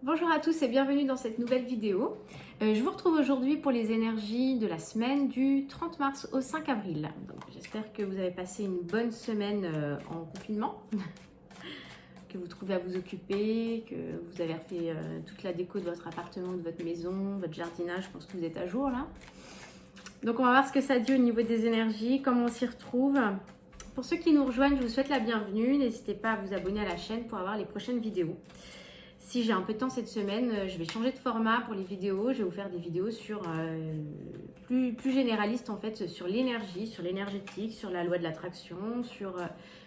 Bonjour à tous et bienvenue dans cette nouvelle vidéo. Je vous retrouve aujourd'hui pour les énergies de la semaine du 30 mars au 5 avril. J'espère que vous avez passé une bonne semaine en confinement, que vous trouvez à vous occuper, que vous avez refait toute la déco de votre appartement, de votre maison, votre jardinage. Je pense que vous êtes à jour là. Donc on va voir ce que ça dit au niveau des énergies, comment on s'y retrouve. Pour ceux qui nous rejoignent, je vous souhaite la bienvenue. N'hésitez pas à vous abonner à la chaîne pour avoir les prochaines vidéos. Si j'ai un peu de temps cette semaine, je vais changer de format pour les vidéos. Je vais vous faire des vidéos sur plus généralistes en fait, sur l'énergie, sur l'énergétique, sur la loi de l'attraction, sur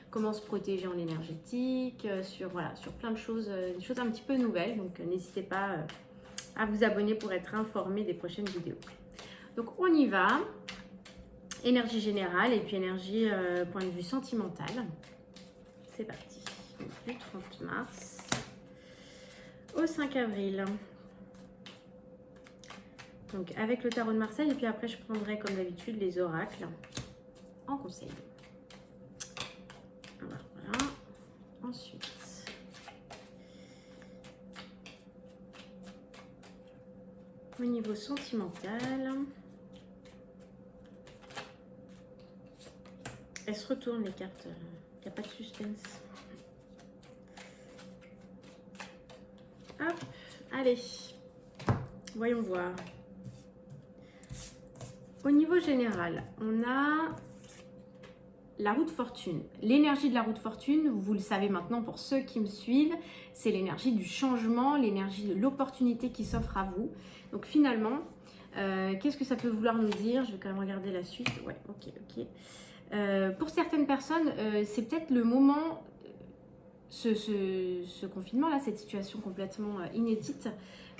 comment se protéger en énergétique, sur plein de choses, des choses un petit peu nouvelles. Donc n'hésitez pas à vous abonner pour être informé des prochaines vidéos. Donc on y va. Énergie générale et puis énergie point de vue sentimental. C'est parti. Donc, du 30 mars au 5 avril. Donc avec le tarot de Marseille et puis après je prendrai comme d'habitude les oracles en conseil. Alors voilà. Ensuite. Au niveau sentimental. Elles se retournent les cartes. Il n'y a pas de suspense. Hop, allez, voyons voir. Au niveau général, on a la roue de fortune. L'énergie de la roue de fortune, vous le savez maintenant pour ceux qui me suivent, c'est l'énergie du changement, l'énergie de l'opportunité qui s'offre à vous. Donc finalement, qu'est-ce que ça peut vouloir nous dire? Je vais quand même regarder la suite. Ouais, ok. Pour certaines personnes, c'est peut-être le moment... Ce confinement-là, cette situation complètement inédite,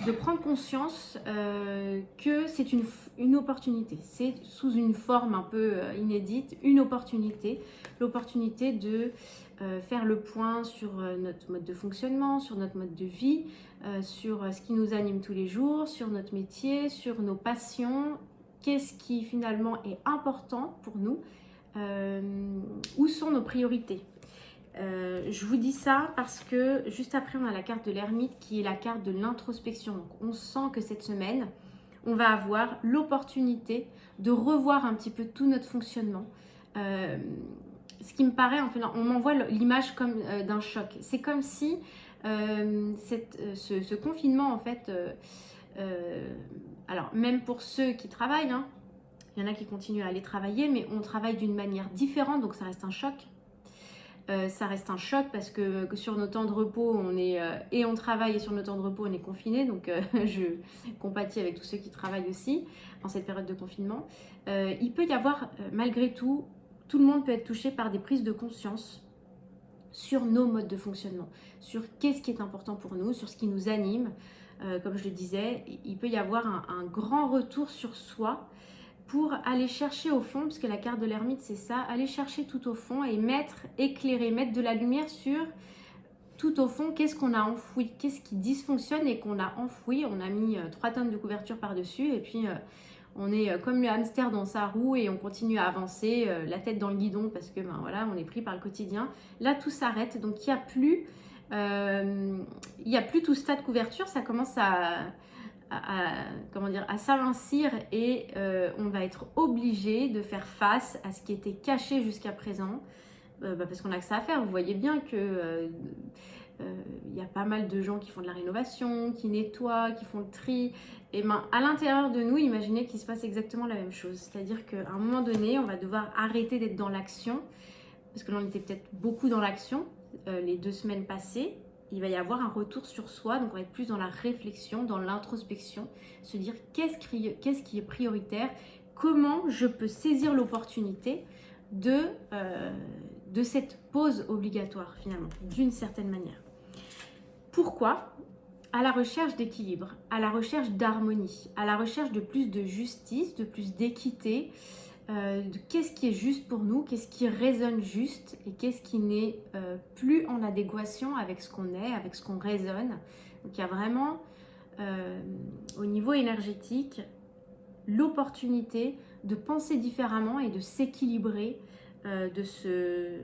de prendre conscience que c'est une opportunité. C'est sous une forme un peu inédite, une opportunité. L'opportunité de faire le point sur notre mode de fonctionnement, sur notre mode de vie, sur ce qui nous anime tous les jours, sur notre métier, sur nos passions. Qu'est-ce qui finalement est important pour nous? Où sont nos priorités? Je vous dis ça parce que juste après on a la carte de l'ermite qui est la carte de l'introspection. Donc on sent que cette semaine on va avoir l'opportunité de revoir un petit peu tout notre fonctionnement. Ce qui me paraît un peu, on m'envoie l'image comme d'un choc. C'est comme si ce confinement en fait, alors même pour ceux qui travaillent, hein, il y en a qui continuent à aller travailler, mais on travaille d'une manière différente, donc ça reste un choc. Ça reste un choc parce que sur nos temps de repos, on travaille et sur nos temps de repos, on est confiné. Donc, je compatis avec tous ceux qui travaillent aussi en cette période de confinement. Il peut y avoir, malgré tout, tout le monde peut être touché par des prises de conscience sur nos modes de fonctionnement, sur qu'est-ce qui est important pour nous, sur ce qui nous anime. Comme je le disais, il peut y avoir un grand retour sur soi pour aller chercher au fond, parce que la carte de l'ermite c'est ça, aller chercher tout au fond et éclairer, mettre de la lumière sur tout au fond, qu'est-ce qu'on a enfoui, qu'est-ce qui dysfonctionne et qu'on a enfoui. On a mis 3 tonnes de couverture par-dessus et puis on est comme le hamster dans sa roue et on continue à avancer, la tête dans le guidon parce que voilà, on est pris par le quotidien. Là tout s'arrête, donc il n'y a plus tout ce tas de couverture, ça commence à s'amincir et on va être obligé de faire face à ce qui était caché jusqu'à présent parce qu'on a que ça à faire. Vous voyez bien que y a pas mal de gens qui font de la rénovation, qui nettoient, qui font le tri. Et à l'intérieur de nous, imaginez qu'il se passe exactement la même chose. C'est-à-dire qu'à un moment donné, on va devoir arrêter d'être dans l'action parce que là, on était peut-être beaucoup dans l'action les 2 semaines passées. Il va y avoir un retour sur soi, donc on va être plus dans la réflexion, dans l'introspection, se dire qu'est-ce qui est prioritaire, comment je peux saisir l'opportunité de cette pause obligatoire finalement, d'une certaine manière. Pourquoi? À la recherche d'équilibre, à la recherche d'harmonie, à la recherche de plus de justice, de plus d'équité, de qu'est-ce qui est juste pour nous, qu'est-ce qui résonne juste et qu'est-ce qui n'est plus en adéquation avec ce qu'on est, avec ce qu'on résonne. Donc il y a vraiment au niveau énergétique l'opportunité de penser différemment et de s'équilibrer, de se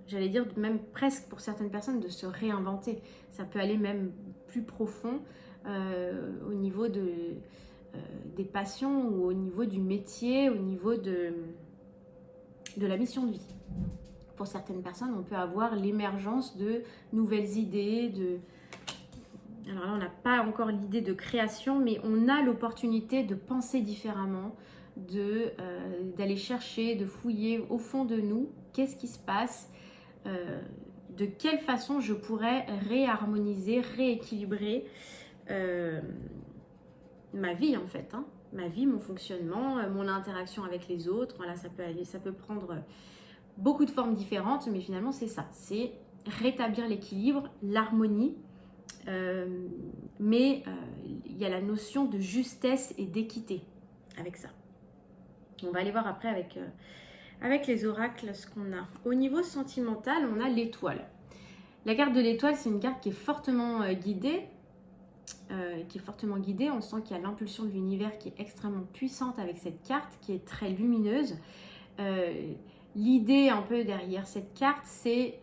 j'allais dire même presque pour certaines personnes, de se réinventer. Ça peut aller même plus profond au niveau des passions ou au niveau du métier, au niveau de la mission de vie. Pour certaines personnes, on peut avoir l'émergence de nouvelles idées, alors là, on n'a pas encore l'idée de création, mais on a l'opportunité de penser différemment, d'aller chercher, de fouiller au fond de nous, qu'est-ce qui se passe, de quelle façon je pourrais réharmoniser, rééquilibrer ma vie en fait, hein. Ma vie, mon fonctionnement, mon interaction avec les autres. Voilà, ça peut prendre beaucoup de formes différentes, mais finalement c'est ça, c'est rétablir l'équilibre, l'harmonie, mais il y a la notion de justesse et d'équité avec ça. On va aller voir après avec les oracles ce qu'on a. Au niveau sentimental, on a l'étoile. La carte de l'étoile, c'est une carte qui est fortement guidée. On sent qu'il y a l'impulsion de l'univers qui est extrêmement puissante avec cette carte, qui est très lumineuse. L'idée un peu derrière cette carte, c'est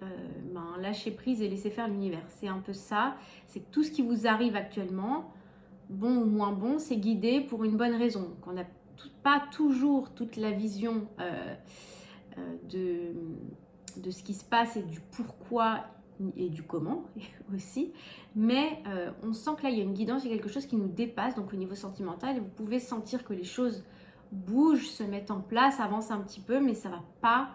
lâcher prise et laisser faire l'univers. C'est un peu ça, c'est que tout ce qui vous arrive actuellement, bon ou moins bon, c'est guidé pour une bonne raison. Donc, on n'a pas toujours toute la vision de ce qui se passe et du pourquoi et du comment aussi, mais on sent que là il y a une guidance, il y a quelque chose qui nous dépasse. Donc au niveau sentimental, vous pouvez sentir que les choses bougent, se mettent en place, avancent un petit peu, mais ça va pas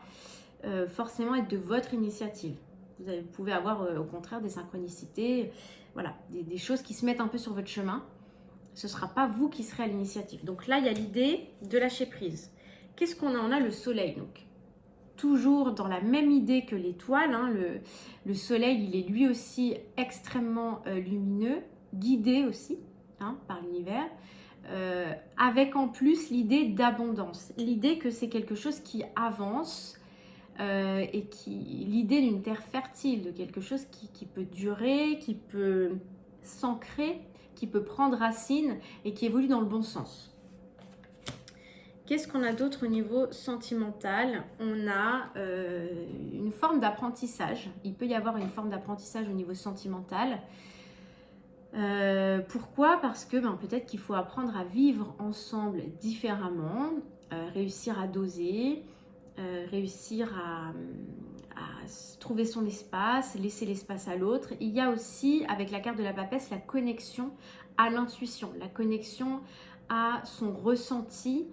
forcément être de votre initiative. Vous pouvez avoir au contraire des synchronicités, voilà, des choses qui se mettent un peu sur votre chemin. Ce ne sera pas vous qui serez à l'initiative. Donc là il y a l'idée de lâcher prise. Qu'est-ce qu'on a? On a le soleil, donc toujours dans la même idée que l'étoile, hein, le soleil, il est lui aussi extrêmement lumineux, guidé aussi par l'univers, avec en plus l'idée d'abondance, l'idée que c'est quelque chose qui avance et l'idée d'une terre fertile, de quelque chose qui peut durer, qui peut s'ancrer, qui peut prendre racine et qui évolue dans le bon sens. Qu'est-ce qu'on a d'autre au niveau sentimental? On a une forme d'apprentissage. Il peut y avoir une forme d'apprentissage au niveau sentimental. Pourquoi? Parce que peut-être qu'il faut apprendre à vivre ensemble différemment, réussir à doser, réussir à trouver son espace, laisser l'espace à l'autre. Il y a aussi, avec la carte de la papesse, la connexion à l'intuition, la connexion à son ressenti.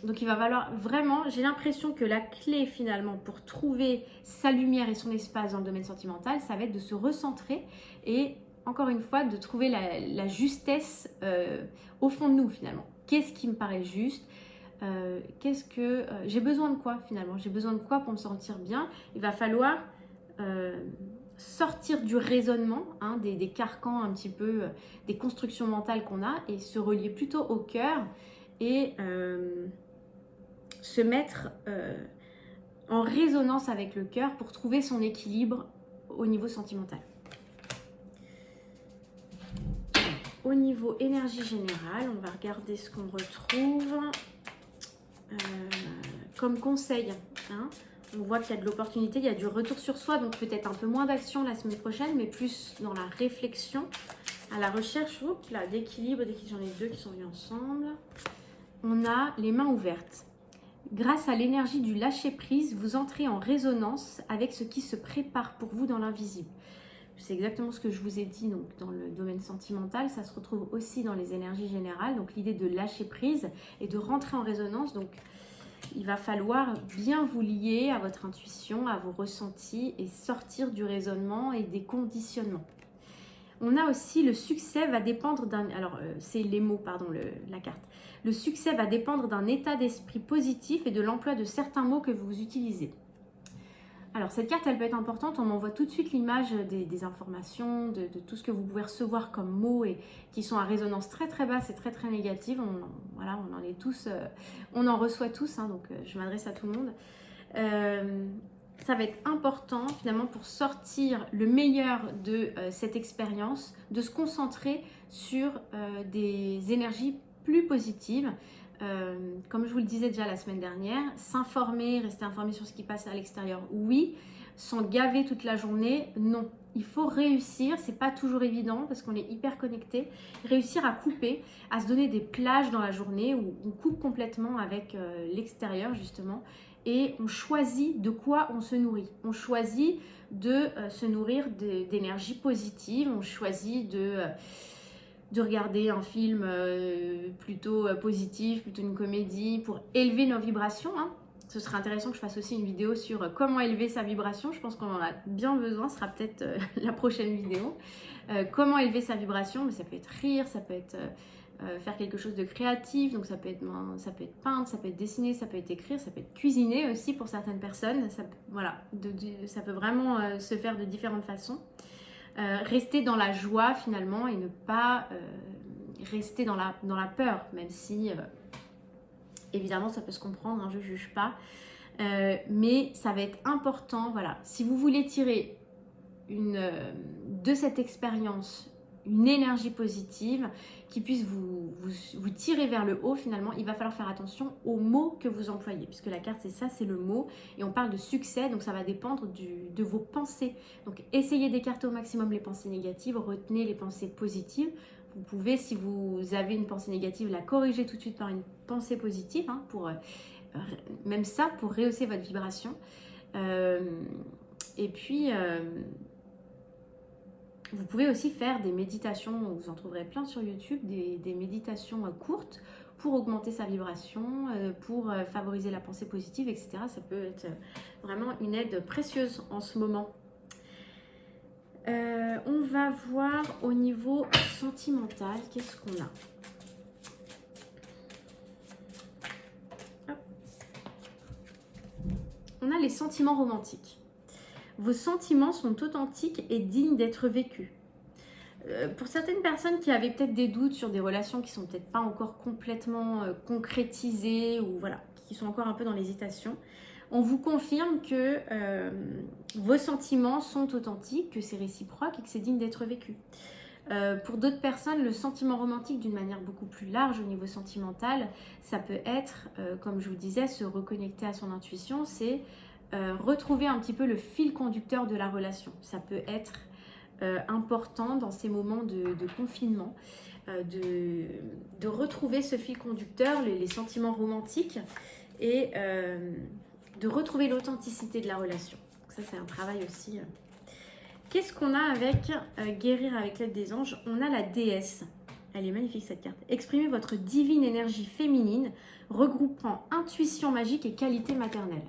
Donc il va falloir vraiment, j'ai l'impression que la clé finalement pour trouver sa lumière et son espace dans le domaine sentimental, ça va être de se recentrer et encore une fois de trouver la justesse au fond de nous finalement. Qu'est-ce qui me paraît juste? J'ai besoin de quoi finalement? J'ai besoin de quoi pour me sentir bien? Il va falloir sortir du raisonnement, des carcans un petit peu, des constructions mentales qu'on a et se relier plutôt au cœur et se mettre en résonance avec le cœur pour trouver son équilibre au niveau sentimental. Au niveau énergie générale, on va regarder ce qu'on retrouve comme conseil. On voit qu'il y a de l'opportunité, il y a du retour sur soi, donc peut-être un peu moins d'action la semaine prochaine, mais plus dans la réflexion, à la recherche d'équilibre. J'en ai deux qui sont venus ensemble. On a les mains ouvertes. Grâce à l'énergie du lâcher-prise, vous entrez en résonance avec ce qui se prépare pour vous dans l'invisible. C'est exactement ce que je vous ai dit donc, dans le domaine sentimental. Ça se retrouve aussi dans les énergies générales. Donc l'idée de lâcher-prise et de rentrer en résonance. Donc il va falloir bien vous lier à votre intuition, à vos ressentis et sortir du raisonnement et des conditionnements. On a aussi le succès va dépendre d'un... Alors, c'est les mots, pardon, la carte. Le succès va dépendre d'un état d'esprit positif et de l'emploi de certains mots que vous utilisez. Alors, cette carte, elle peut être importante. On m'envoie tout de suite l'image des informations, de tout ce que vous pouvez recevoir comme mots et qui sont à résonance très très basse et très très négative. On en est tous... on en reçoit tous, donc je m'adresse à tout le monde. Ça va être important finalement pour sortir le meilleur de cette expérience, de se concentrer sur des énergies plus positives, comme je vous le disais déjà la semaine dernière, s'informer, rester informé sur ce qui passe à l'extérieur, oui. S'en gaver toute la journée, non. Il faut réussir, c'est pas toujours évident parce qu'on est hyper connecté, réussir à couper, à se donner des plages dans la journée où on coupe complètement avec l'extérieur justement et on choisit de quoi on se nourrit. On choisit de se nourrir d'énergie positive, on choisit de regarder un film plutôt positif, plutôt une comédie pour élever nos vibrations, hein. Ce serait intéressant que je fasse aussi une vidéo sur comment élever sa vibration. Je pense qu'on en a bien besoin. Ce sera peut-être la prochaine vidéo. Comment élever sa vibration? Mais ça peut être rire, ça peut être faire quelque chose de créatif. Donc ça peut être peindre, ça peut être dessiner, ça peut être écrire, ça peut être cuisiner aussi pour certaines personnes. Ça, voilà, ça peut vraiment se faire de différentes façons. Rester dans la joie finalement et ne pas rester dans la peur, même si... évidemment, ça peut se comprendre, hein, je ne juge pas. Mais ça va être important, voilà. Si vous voulez tirer de cette expérience une énergie positive qui puisse vous tirer vers le haut, finalement, il va falloir faire attention aux mots que vous employez. Puisque la carte, c'est ça, c'est le mot. Et on parle de succès, donc ça va dépendre de vos pensées. Donc, essayez d'écarter au maximum les pensées négatives, retenez les pensées positives. Vous pouvez, si vous avez une pensée négative, la corriger tout de suite par une pensée positive, hein, même ça, pour rehausser votre vibration. Et puis, vous pouvez aussi faire des méditations, vous en trouverez plein sur YouTube, des méditations courtes pour augmenter sa vibration, pour favoriser la pensée positive, etc. Ça peut être vraiment une aide précieuse en ce moment. On va voir au niveau sentimental, qu'est-ce qu'on a? Hop. On a les sentiments romantiques. Vos sentiments sont authentiques et dignes d'être vécus. Pour certaines personnes qui avaient peut-être des doutes sur des relations qui ne sont peut-être pas encore complètement concrétisées ou voilà, qui sont encore un peu dans l'hésitation, on vous confirme que vos sentiments sont authentiques, que c'est réciproque et que c'est digne d'être vécu. Pour d'autres personnes, le sentiment romantique d'une manière beaucoup plus large au niveau sentimental, ça peut être, comme je vous disais, se reconnecter à son intuition, c'est retrouver un petit peu le fil conducteur de la relation. Ça peut être important dans ces moments de confinement, de retrouver ce fil conducteur, les sentiments romantiques et de retrouver l'authenticité de la relation. Donc ça, c'est un travail aussi. Qu'est-ce qu'on a avec guérir avec l'aide des anges? On a la déesse. Elle est magnifique cette carte. Exprimez votre divine énergie féminine, regroupant intuition magique et qualité maternelle.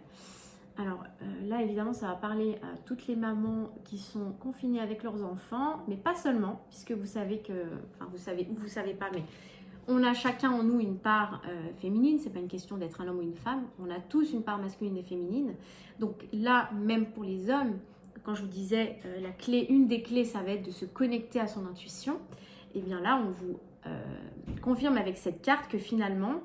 Alors là, évidemment, ça va parler à toutes les mamans qui sont confinées avec leurs enfants, mais pas seulement, puisque vous savez que, enfin vous savez ou vous savez pas, mais on a chacun en nous une part féminine. C'est pas une question d'être un homme ou une femme. On a tous une part masculine et féminine. Donc là, même pour les hommes, quand je vous disais la clé, une des clés, ça va être de se connecter à son intuition. Et bien là, on vous confirme avec cette carte que finalement,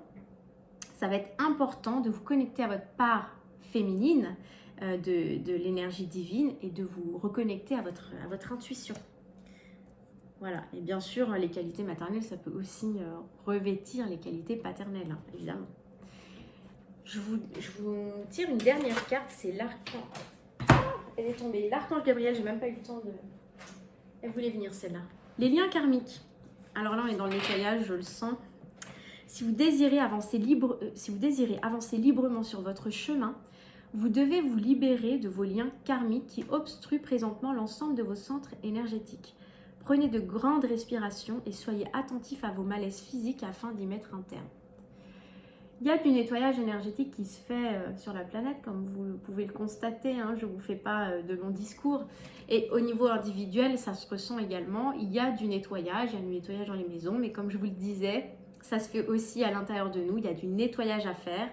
ça va être important de vous connecter à votre part féminine de l'énergie divine et de vous reconnecter à votre intuition. Voilà, et bien sûr, les qualités maternelles, ça peut aussi revêtir les qualités paternelles, hein, évidemment. Je vous tire une dernière carte, c'est l'archange. Elle est tombée, l'archange Gabriel, j'ai même pas eu le temps de... Elle voulait venir celle-là. Les liens karmiques. Alors là, on est dans le nettoyage, je le sens. Si vous désirez avancer librement sur votre chemin, vous devez vous libérer de vos liens karmiques qui obstruent présentement l'ensemble de vos centres énergétiques. Prenez de grandes respirations et soyez attentifs à vos malaises physiques afin d'y mettre un terme. Il y a du nettoyage énergétique qui se fait sur la planète, comme vous pouvez le constater, hein, je ne vous fais pas de longs discours. Et au niveau individuel, ça se ressent également. Il y a du nettoyage dans les maisons, mais comme je vous le disais, ça se fait aussi à l'intérieur de nous, il y a du nettoyage à faire.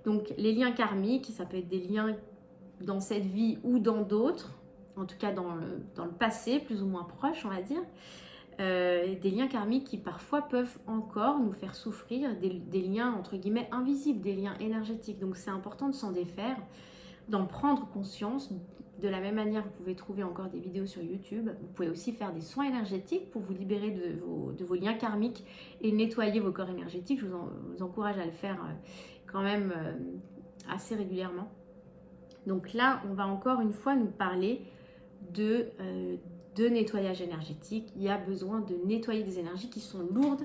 Donc les liens karmiques, ça peut être des liens dans cette vie ou dans d'autres, en tout cas dans le passé, plus ou moins proche, on va dire. Des liens karmiques qui parfois peuvent encore nous faire souffrir, des liens entre guillemets invisibles, des liens énergétiques. Donc c'est important de s'en défaire, d'en prendre conscience, De la même manière, vous pouvez trouver encore des vidéos sur YouTube. Vous pouvez aussi faire des soins énergétiques pour vous libérer de vos liens karmiques et nettoyer vos corps énergétiques. Je vous encourage à le faire quand même assez régulièrement. Donc là, on va encore une fois nous parler de nettoyage énergétique. Il y a besoin de nettoyer des énergies qui sont lourdes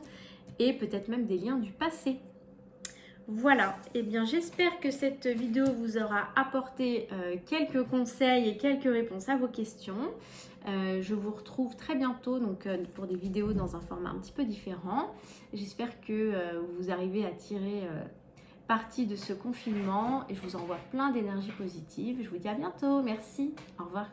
et peut-être même des liens du passé. Voilà, et bien j'espère que cette vidéo vous aura apporté quelques conseils et quelques réponses à vos questions. Je vous retrouve très bientôt donc, pour des vidéos dans un format un petit peu différent. J'espère que vous arrivez à tirer parti de ce confinement et je vous envoie plein d'énergie positive. Je vous dis à bientôt, merci, au revoir.